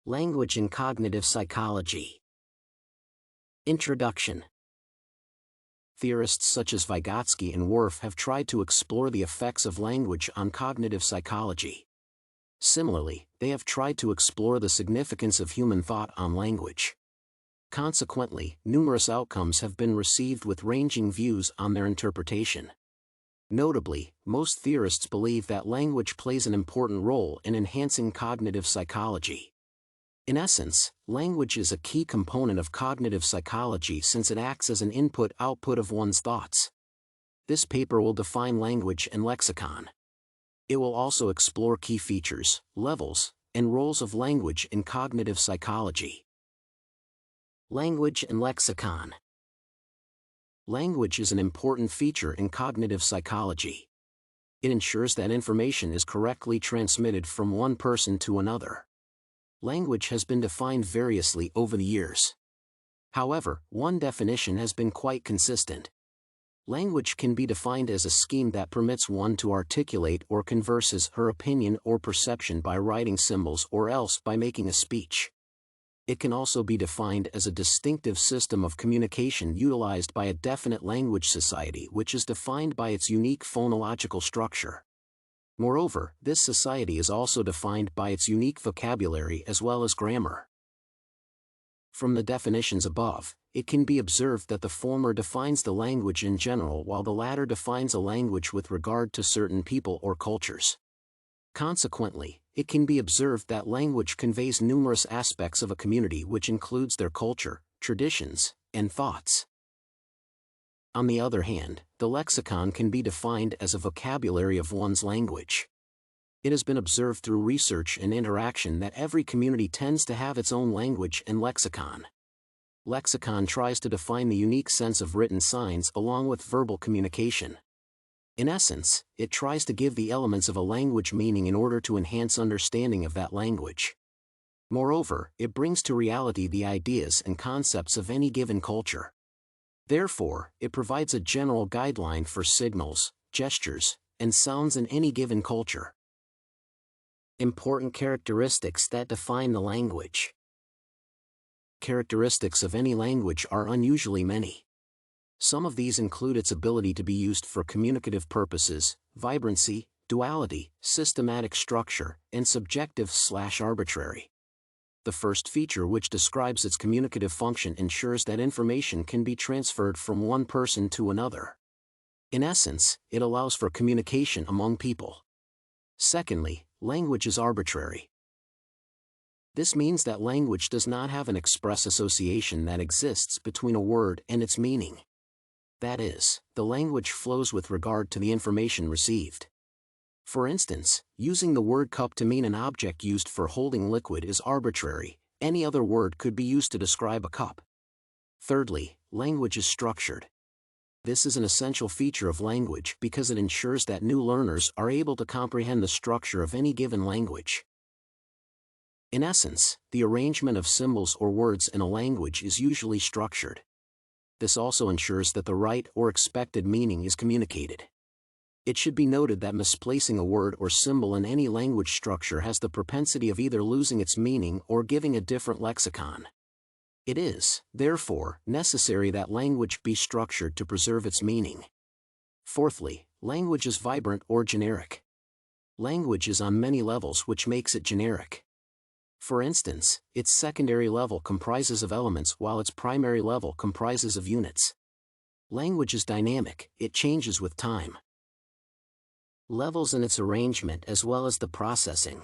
Language in Cognitive Psychology. Introduction. Theorists such as Vygotsky and Worf have tried to explore the effects of language on cognitive psychology. Similarly, they have tried to explore the significance of human thought on language. Consequently, numerous outcomes have been received with ranging views on their interpretation. Notably, most theorists believe that language plays an important role in enhancing cognitive psychology. In essence, language is a key component of cognitive psychology since it acts as an input-output of one's thoughts. This paper will define language and lexicon. It will also explore key features, levels, and roles of language in cognitive psychology. Language and lexicon. Language is an important feature in cognitive psychology. It ensures that information is correctly transmitted from one person to another. Language has been defined variously over the years. However, one definition has been quite consistent. Language can be defined as a scheme that permits one to articulate or converse his, her opinion or perception by writing symbols or else by making a speech. It can also be defined as a distinctive system of communication utilized by a definite language society which is defined by its unique phonological structure. Moreover, this society is also defined by its unique vocabulary as well as grammar. From the definitions above, it can be observed that the former defines the language in general while the latter defines a language with regard to certain people or cultures. Consequently, it can be observed that language conveys numerous aspects of a community which includes their culture, traditions, and thoughts. On the other hand, the lexicon can be defined as a vocabulary of one's language. It has been observed through research and interaction that every community tends to have its own language and lexicon. Lexicon tries to define the unique sense of written signs along with verbal communication. In essence, it tries to give the elements of a language meaning in order to enhance understanding of that language. Moreover, it brings to reality the ideas and concepts of any given culture. Therefore, it provides a general guideline for signals, gestures, and sounds in any given culture. Important characteristics that define the language. Characteristics of any language are unusually many. Some of these include its ability to be used for communicative purposes, vibrancy, duality, systematic structure, and subjective/arbitrary. The first feature, which describes its communicative function, ensures that information can be transferred from one person to another. In essence, it allows for communication among people. Secondly, language is arbitrary. This means that language does not have an express association that exists between a word and its meaning. That is, the language flows with regard to the information received. For instance, using the word cup to mean an object used for holding liquid is arbitrary. Any other word could be used to describe a cup. Thirdly, language is structured. This is an essential feature of language because it ensures that new learners are able to comprehend the structure of any given language. In essence, the arrangement of symbols or words in a language is usually structured. This also ensures that the right or expected meaning is communicated. It should be noted that misplacing a word or symbol in any language structure has the propensity of either losing its meaning or giving a different lexicon. It is, therefore, necessary that language be structured to preserve its meaning. Fourthly, language is vibrant or generic. Language is on many levels, which makes it generic. For instance, its secondary level comprises of elements while its primary level comprises of units. Language is dynamic, it changes with time. Levels in its arrangement as well as the processing.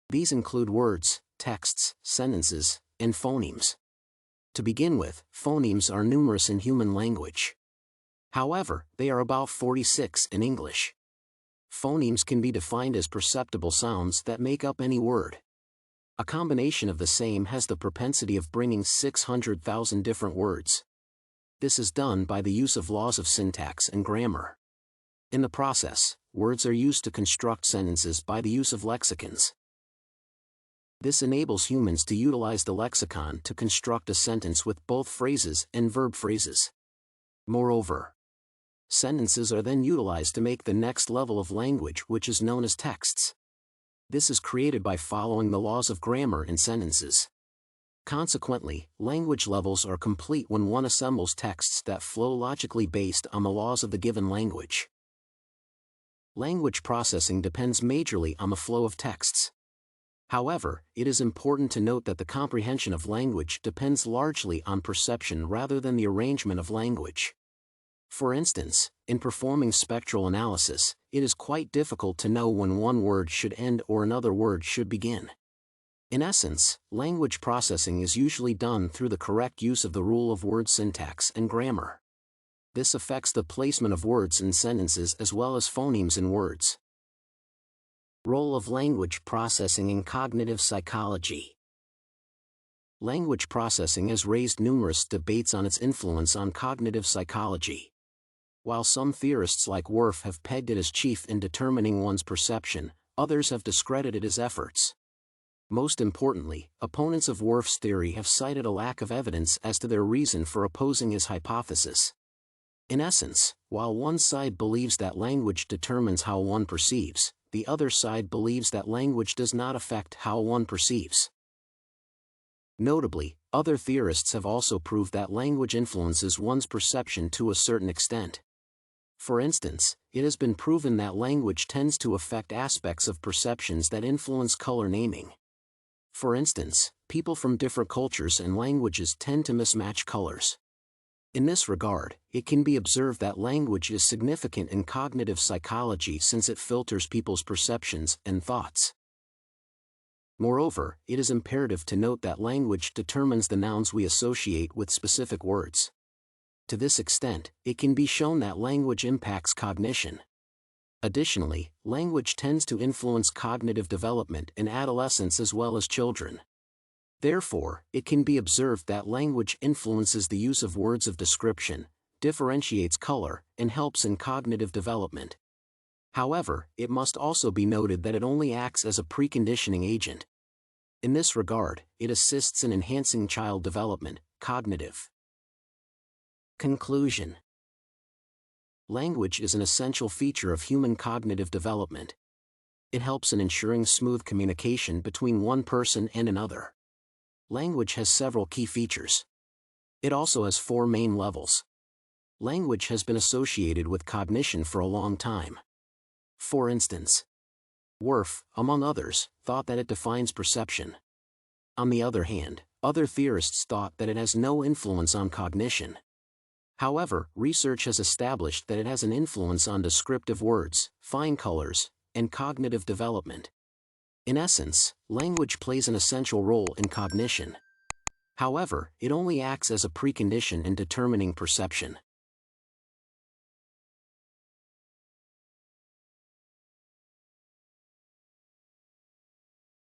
These include words, texts, sentences, and phonemes. To begin with, phonemes are numerous in human language. However, they are about 46 in English. Phonemes can be defined as perceptible sounds that make up any word. A combination of the same has the propensity of bringing 600,000 different words. This is done by the use of laws of syntax and grammar. In the process, words are used to construct sentences by the use of lexicons. This enables humans to utilize the lexicon to construct a sentence with both phrases and verb phrases. Moreover, sentences are then utilized to make the next level of language, which is known as texts. This is created by following the laws of grammar in sentences. Consequently, language levels are complete when one assembles texts that flow logically based on the laws of the given language. Language processing depends majorly on the flow of texts. However, it is important to note that the comprehension of language depends largely on perception rather than the arrangement of language. For instance, in performing spectral analysis, it is quite difficult to know when one word should end or another word should begin. In essence, language processing is usually done through the correct use of the rule of word syntax and grammar. This affects the placement of words in sentences as well as phonemes in words. Role of language processing in cognitive psychology. Language processing has raised numerous debates on its influence on cognitive psychology. While some theorists like Worf have pegged it as chief in determining one's perception, others have discredited his efforts. Most importantly, opponents of Worf's theory have cited a lack of evidence as to their reason for opposing his hypothesis. In essence, while one side believes that language determines how one perceives, the other side believes that language does not affect how one perceives. Notably, other theorists have also proved that language influences one's perception to a certain extent. For instance, it has been proven that language tends to affect aspects of perceptions that influence color naming. For instance, people from different cultures and languages tend to mismatch colors. In this regard, it can be observed that language is significant in cognitive psychology since it filters people's perceptions and thoughts. Moreover, it is imperative to note that language determines the nouns we associate with specific words. To this extent, it can be shown that language impacts cognition. Additionally, language tends to influence cognitive development in adolescents as well as children. Therefore, it can be observed that language influences the use of words of description, differentiates color, and helps in cognitive development. However, it must also be noted that it only acts as a preconditioning agent. In this regard, it assists in enhancing child development, cognitive. Conclusion. Language is an essential feature of human cognitive development. It helps in ensuring smooth communication between one person and another. Language has several key features. It also has 4 main levels. Language has been associated with cognition for a long time. For instance, Worf, among others, thought that it defines perception. On the other hand, other theorists thought that it has no influence on cognition. However, research has established that it has an influence on descriptive words, fine colors, and cognitive development. In essence, language plays an essential role in cognition. However, it only acts as a precondition in determining perception.